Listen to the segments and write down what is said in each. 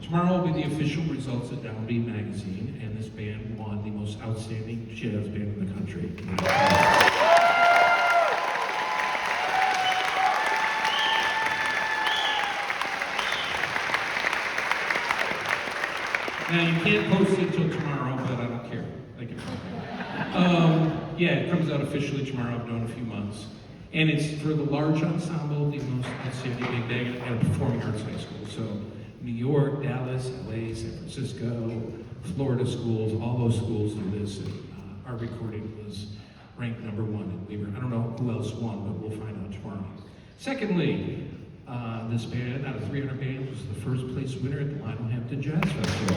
Tomorrow will be the official results of Downbeat Magazine, and this band won the most outstanding jazz band in the country. Now, you can't post it till tomorrow, but I don't care. I can. Yeah, it comes out officially tomorrow. I've known a few months. And it's for the large ensemble, the most outstanding big band at a performing arts high school. So New York, Dallas, LA, San Francisco, Florida schools, all those schools do this. And our recording was ranked #1. And we were, I don't know who else won, but we'll find out tomorrow. Secondly, this band, out of 300 bands, was the first place winner at the Lionel Hampton Jazz Festival.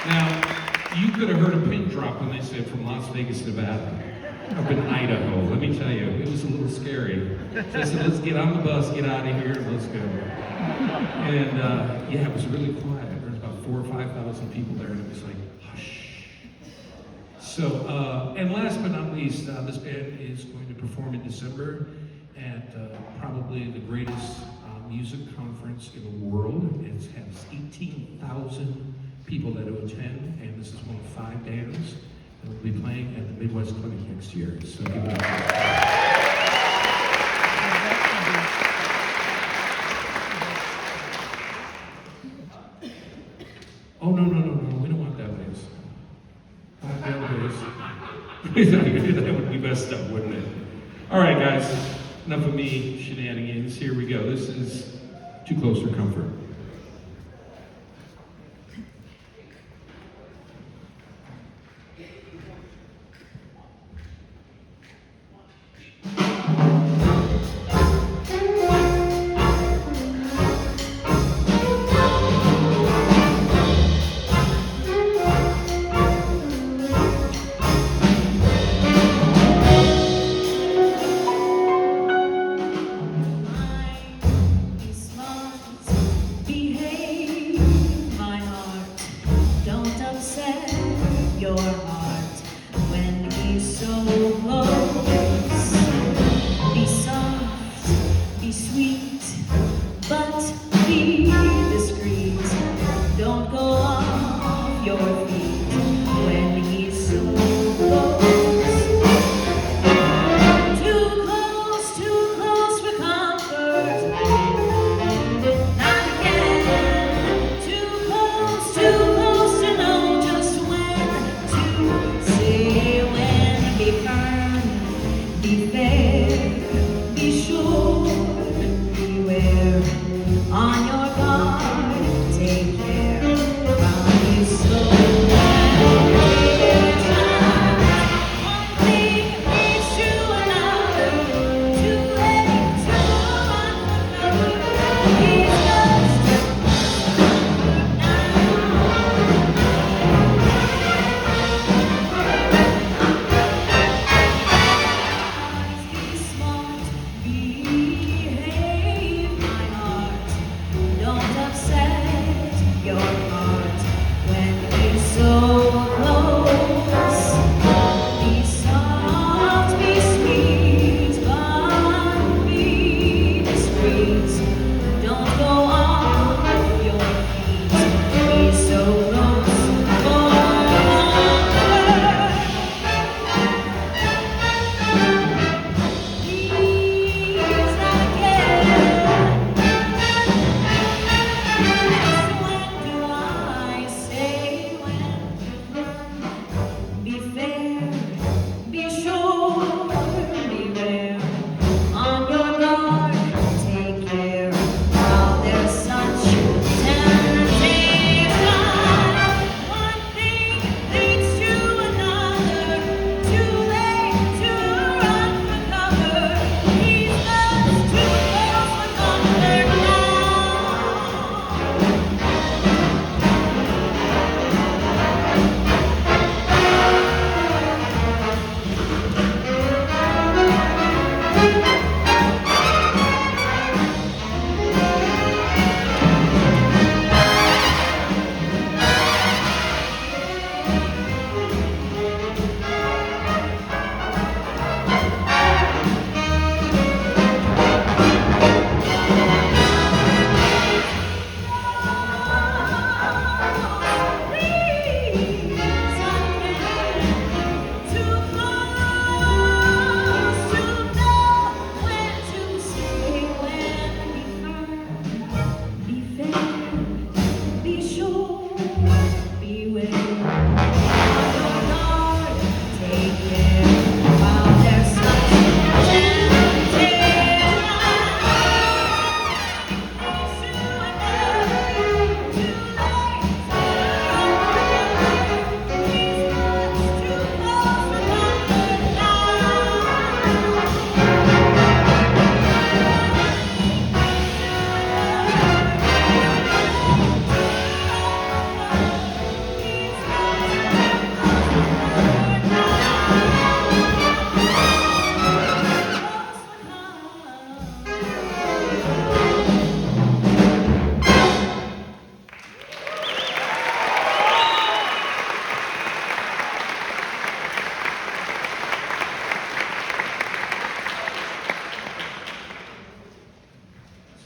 Now, you could have heard a pin drop when they said from Las Vegas, Nevada, up in Idaho. Let me tell you, it was a little scary. So I said, let's get on the bus, get out of here, and let's go. And yeah, it was really quiet. There was about 4,000 or 5,000 people there, and it was like, hush. So, and last but not least, this band is going to perform in December at probably the greatest music conference in the world. It has 18,000 people that will attend, and this is one of 5 bands that will be playing at the Midwest Clinic next year. So give it up. Oh, no, we don't want that ways. That would be messed up, wouldn't it? All right, guys, enough of me shenanigans. Here we go. This is Too Close for Comfort.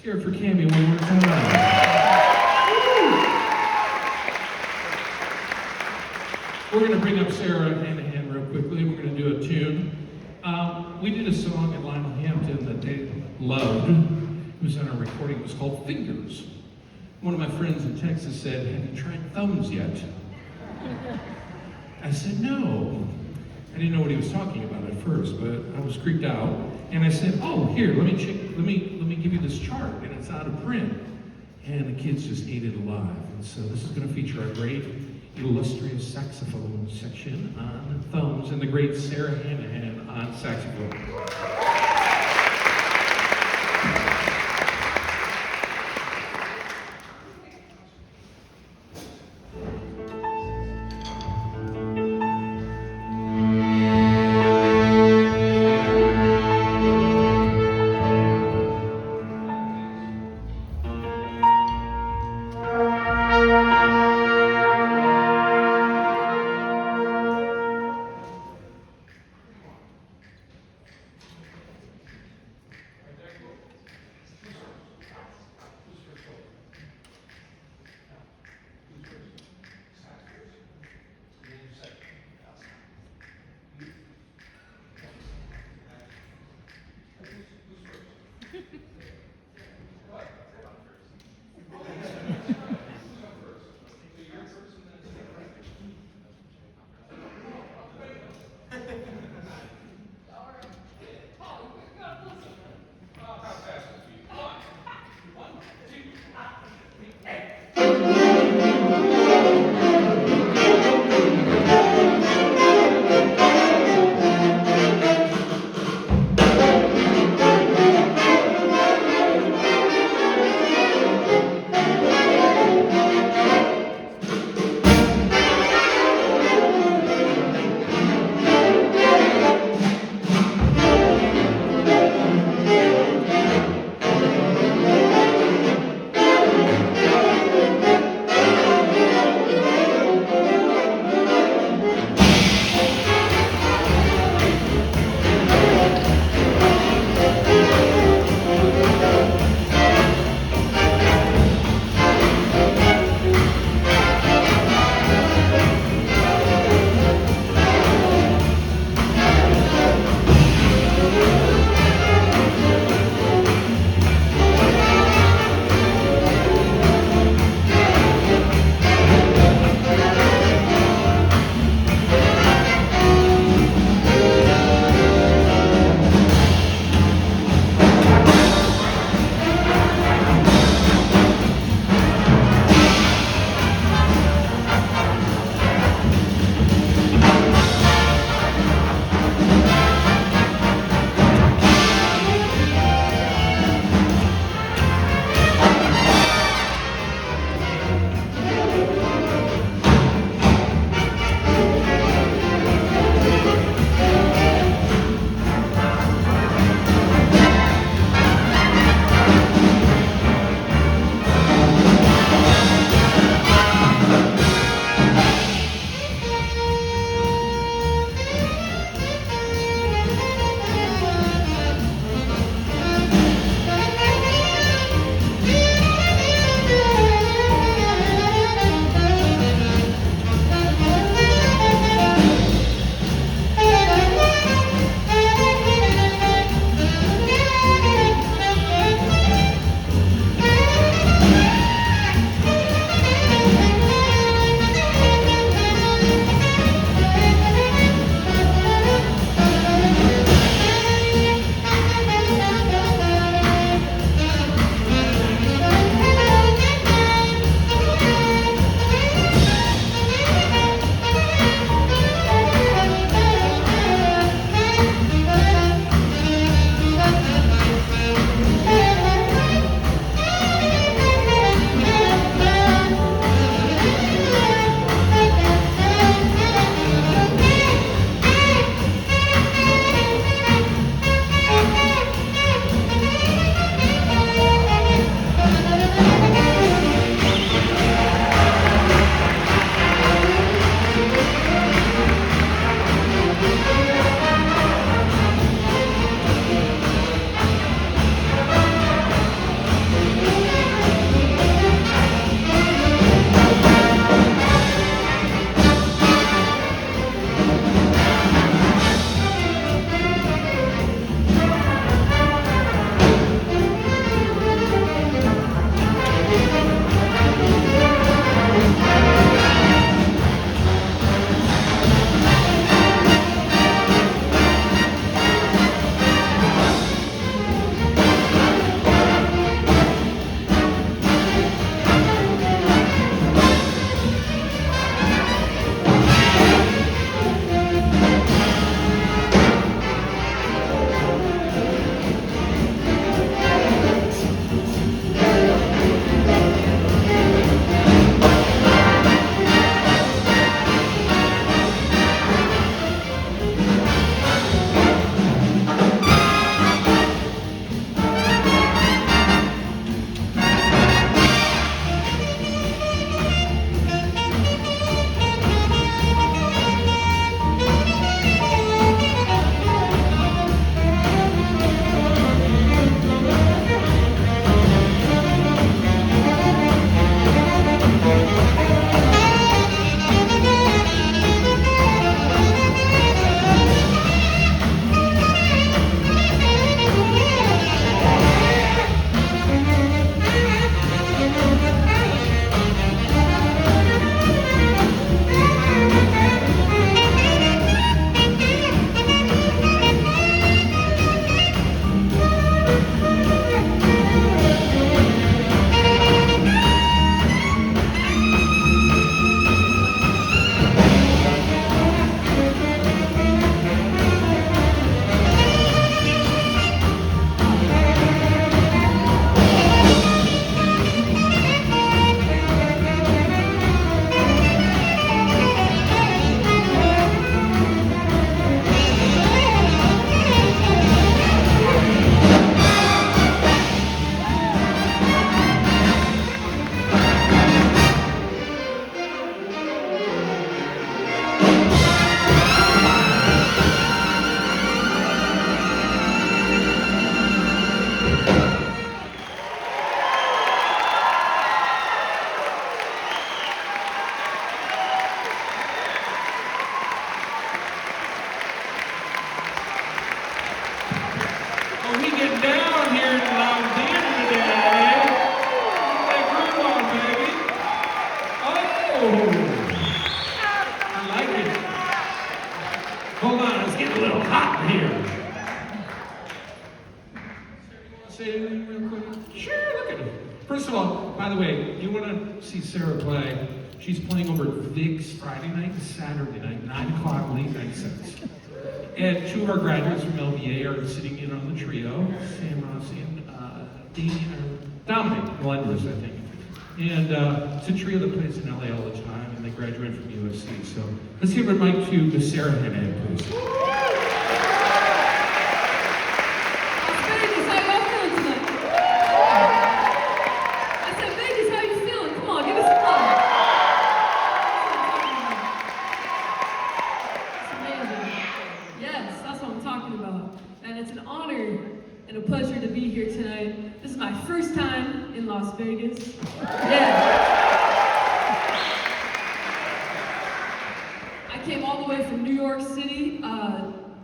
hear it for Cammie one more time. We're going to bring up Sara Hanahan real quickly. We're going to do a tune. We did a song at Lionel Hampton that they loved. It was on our recording. It was called Fingers. One of my friends in Texas said, "Have you tried thumbs yet?" I said, "No." I didn't know what he was talking about at first, but I was creeped out. And I said, "Oh, here, let me give you this chart, and it's out of print." And the kids just ate it alive. And so this is going to feature our great illustrious saxophone section on thumbs and the great Sara Hanahan on saxophone. say anything real quick? Sure, look at it. First of all, by the way, you want to see Sara play? She's playing over at Vig's Friday night and Saturday night, 9 o'clock late night sets. And two of our graduates from LBA are sitting in on the trio, Sam Rossi and Dominic Melendez, I think. And it's a trio that plays in LA all the time, and they graduated from USC. So let's give a mic to Miss Sara Hanahan, please. And a pleasure to be here tonight. This is my first time in Las Vegas. Yeah. I came all the way from New York City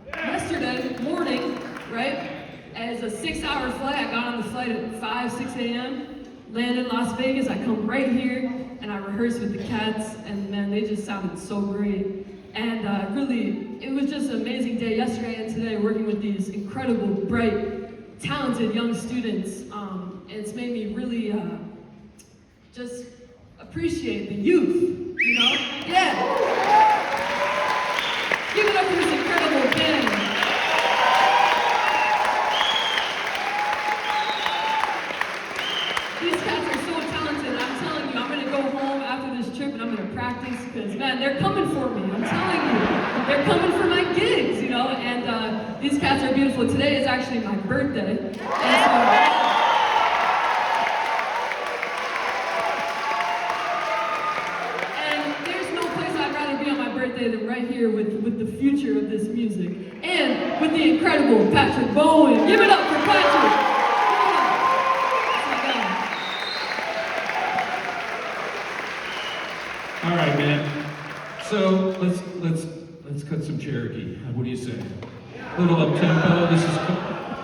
yesterday morning, right? As a 6-hour flight, I got on the flight at 5, 6 a.m., landed in Las Vegas. I come right here and I rehearsed with the cats, and man, they just sounded so great. And really, it was just an amazing day yesterday and today working with these incredible, bright, talented young students. It's made me really just appreciate the youth, you know? Yeah! Give it up for this incredible band. These cats are so talented. I'm telling you, I'm gonna go home after this trip and I'm gonna practice because, man, they're coming for me. I'm telling you. They're coming for my gigs, you know? And these cats are beautiful. Today is actually my birthday. And there's no place I'd rather be on my birthday than right here with the future of this music. And with the incredible Patrick Bowen. Give it up for Patrick. All right, man. So let's cut some Cherokee. What do you say? A little up tempo.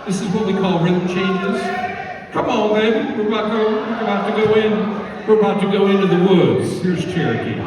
This is what we call rhythm changes. Come on, baby. We're about to go in. We're about to go into the woods. Here's Cherokee.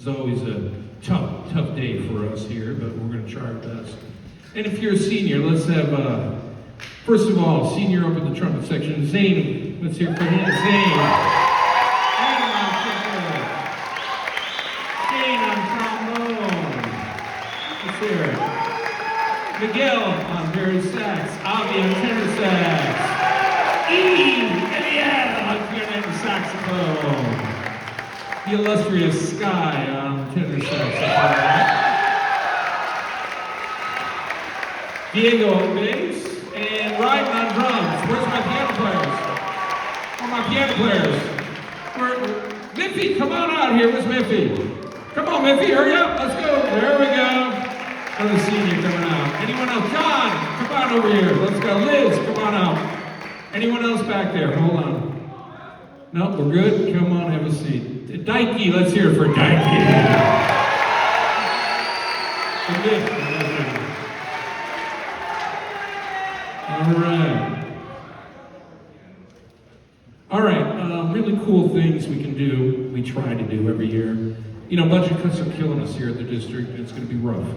It's always a tough day for us here, but we're going to try our best. And if you're a senior, let's have, first of all, senior up in the trumpet section, Zane. Let's hear for him, Zane. Zane on trombone. Let's hear it. Miguel on baritone sax, Avi on tenor sax, Eviel on clarinet and saxophone. The illustrious Sky on tenor saxophone. Diego on bass, and Ryan on drums. Where's my piano players? Where are my piano players? Miffy, come on out here. Where's Miffy? Come on, Miffy, hurry up. Let's go. There we go. Another senior coming out. Anyone else? John, come on over here. Let's go. Liz, come on out. Anyone else back there? Hold on. No, we're good? Come on, have a seat. Dikey, let's hear it for Dikey. All right, really cool things we can do, we try to do every year. You know, budget cuts are killing us here at the district, and it's going to be rough.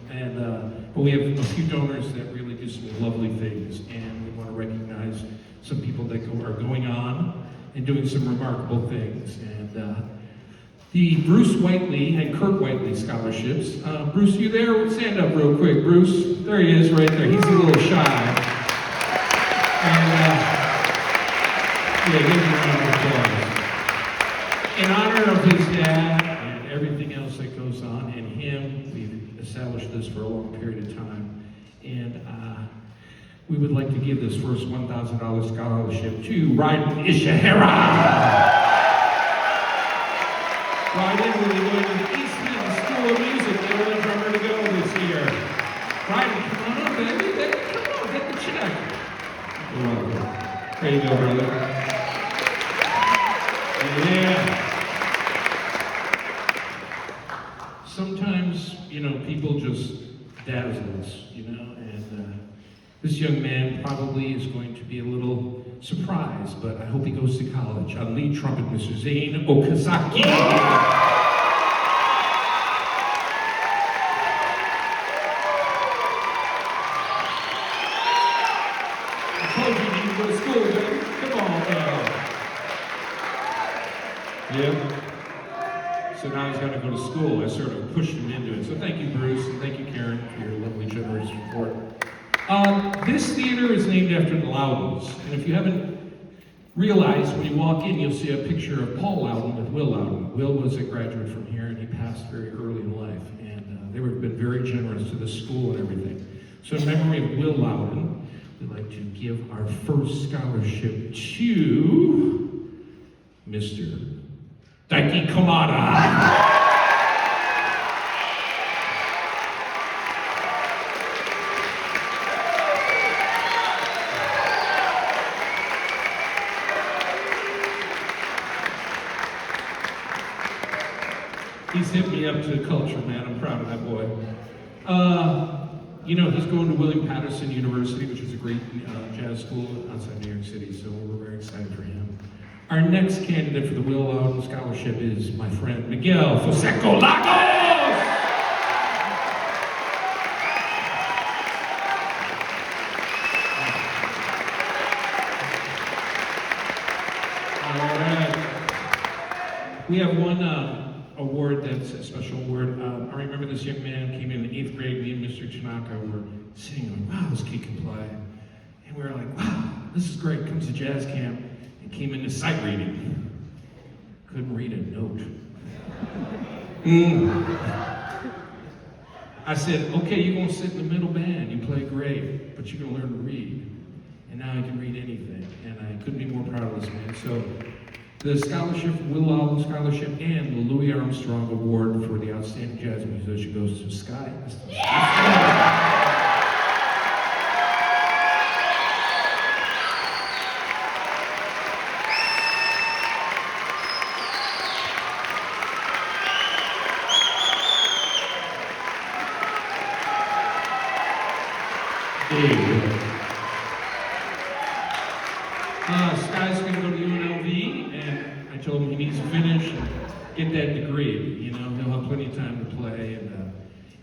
But we have a few donors that really do some lovely things, and we want to recognize some people that are going on and doing some remarkable things. And the Bruce Whiteley and Kurt Whiteley scholarships. Bruce, you there? Stand up real quick, Bruce. There he is right there. He's a little shy. And Yeah, give him a round of applause. In honor of his dad and everything else that goes on, and him, we've established this for a long period of time. And we would like to give this first $1,000 scholarship to Ryden Ishihara. Ryden will be going to the Eastman School of Music. They were the drummer to go this year. Ryden, come on up, baby. Come on, get the check. You're welcome. There you go, brother. Yeah. Sometimes, people just dazzle us, and this young man probably is going to be a little surprised, but I hope he goes to college. On lead trumpet, Mr. Zane Okazaki. I told you to go to school, baby. Come on, Yeah. So now he's got to go to school. I sort of pushed him into it. So thank you, Bruce, and thank you, Karen, for your lovely, generous support. This theater is named after the Loudons, and if you haven't realized, when you walk in, you'll see a picture of Paul Loudon with Will Loudon. Will was a graduate from here, and he passed very early in life, and they have been very generous to the school and everything. So in memory of Will Loudon, we'd like to give our first scholarship to Mr. Daiki Kamada. He's hit me up to culture, man. I'm proud of that boy. He's going to William Patterson University, which is a great jazz school outside New York City, so we're very excited for him. Our next candidate for the Will Loudon Scholarship is my friend Miguel Foseco Lagos! All right. We have one award that's a special award. I remember this young man came in 8th grade. Me and Mr. Tanaka were sitting going, wow, this kid can play. And we were like, wow, this is great. Comes to jazz camp and came into sight reading. Couldn't read a note. I said, okay, you're going to sit in the middle band. You play great, but you're going to learn to read. And now he can read anything. And I couldn't be more proud of this man. So the scholarship, Will Loudon Scholarship, and the Louis Armstrong Award for the Outstanding Jazz Musician goes to Sky. Sky's going to go to UNLV, and I told him he needs to finish and get that degree. He'll have plenty of time to play. And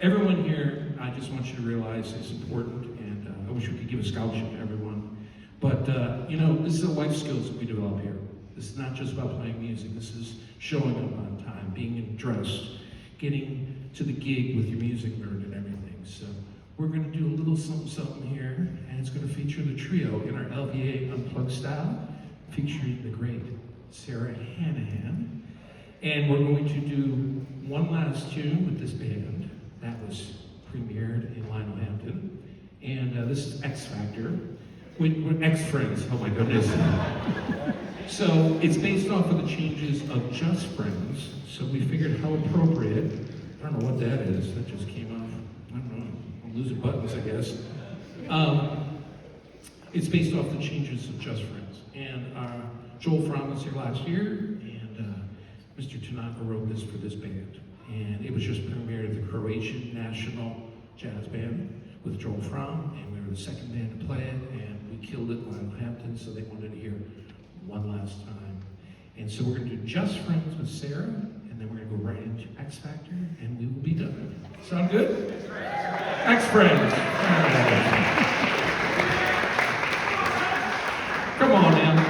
everyone here, I just want you to realize it's important, and I wish we could give a scholarship to everyone. But, this is the life skills that we develop here. This is not just about playing music. This is showing up on time, being dressed, getting to the gig with your music nerd and everything. So we're going to do a little something here, and it's going to feature the trio in our LVA Unplugged style, featuring the great Sara Hanahan. And we're going to do one last tune with this band that was premiered in Lionel Hampton. And this is X Factor. We're X-Friends, oh my goodness. So it's based off of the changes of Just Friends. So we figured how appropriate, I don't know what that is, that just came off, I don't know, I'm losing buttons, I guess. It's based off the changes of Just Friends. And Joel Fromm was here last year, and Mr. Tanaka wrote this for this band. And it was just premiered at the Croatian National Jazz Band with Joel Fromm, and we were the second band to play it, and we killed it in Lionel Hampton, so they wanted to hear one last time. And so we're going to do Just Friends with Sara, and then we're going to go right into X Factor, and we will be done. Sound good? X Friends. Come on now.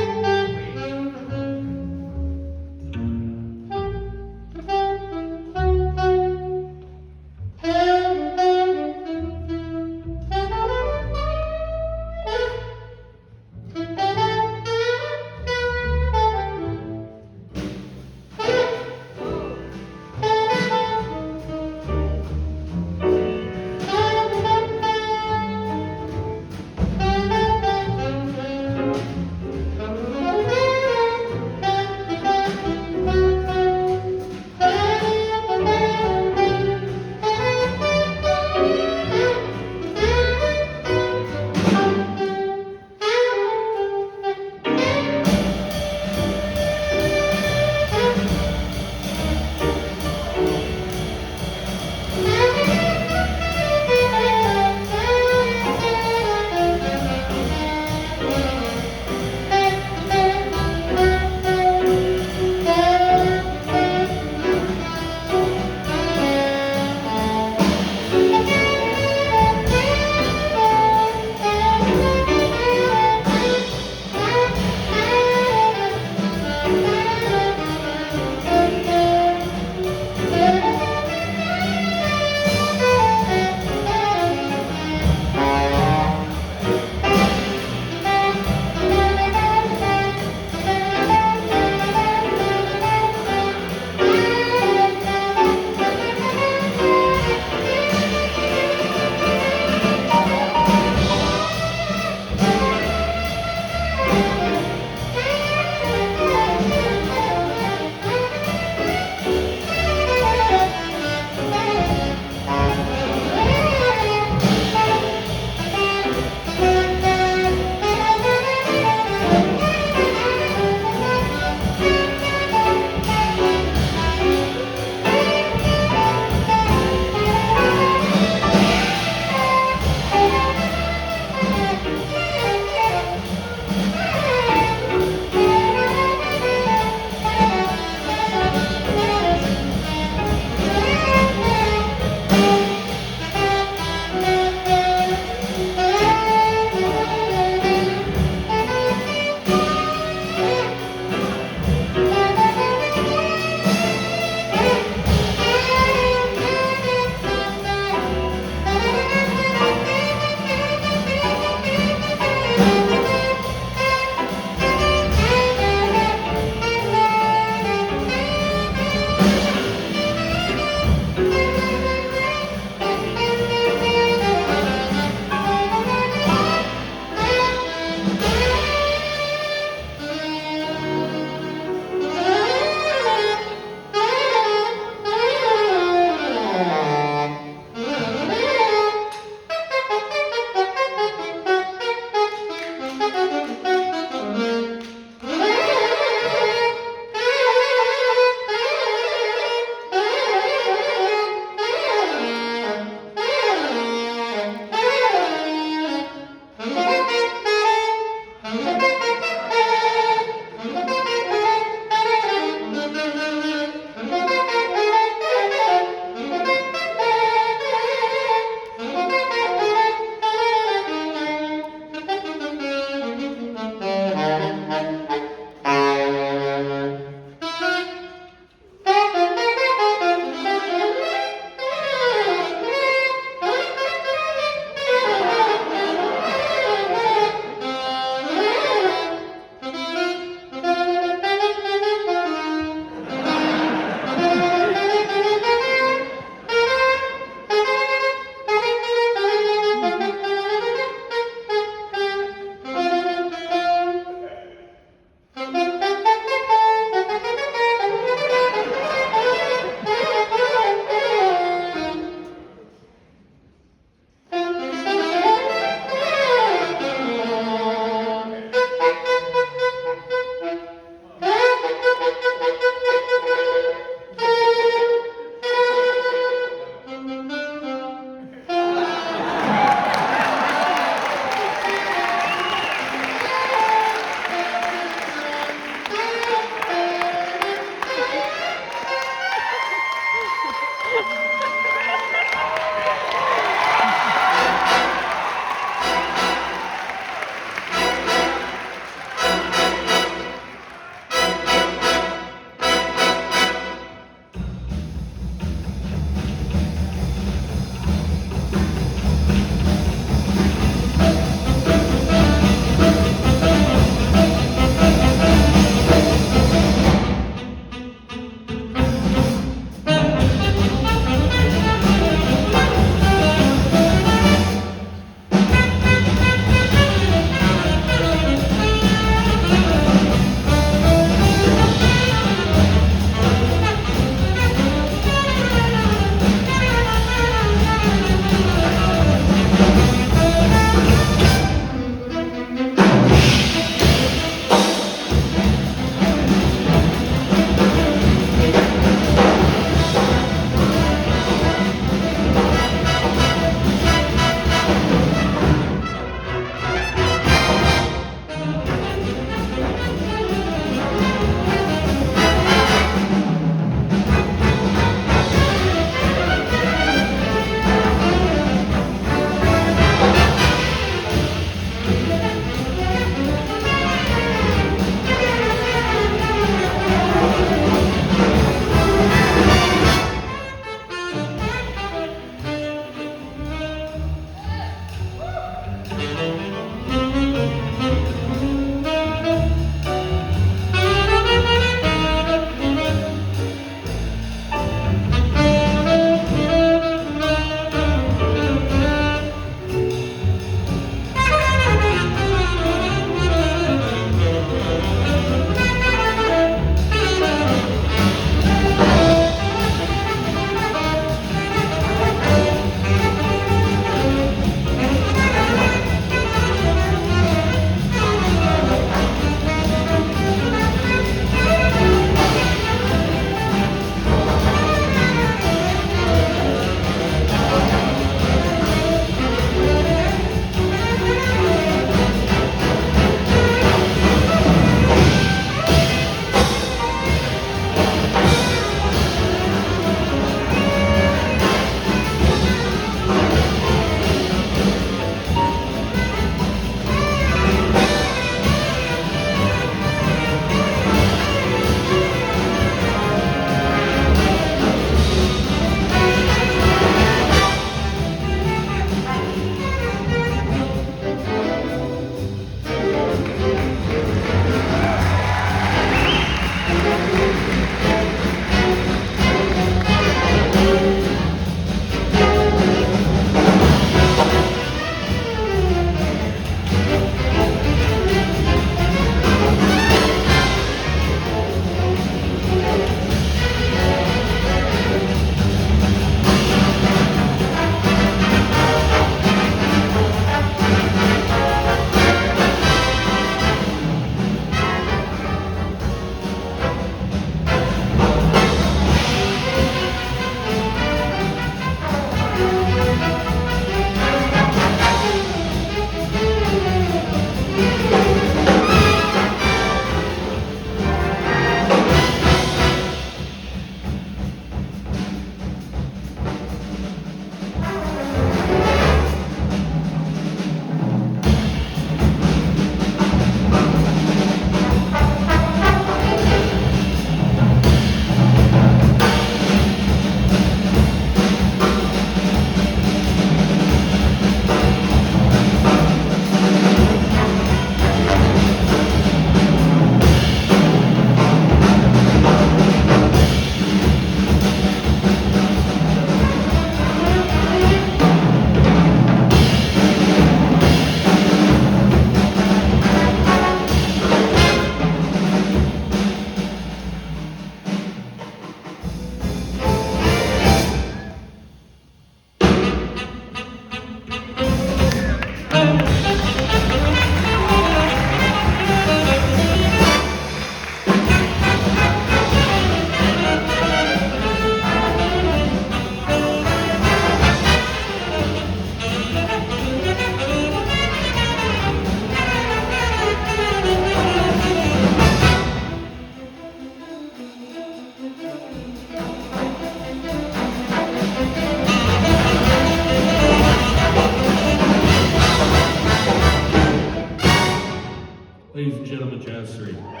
of 3.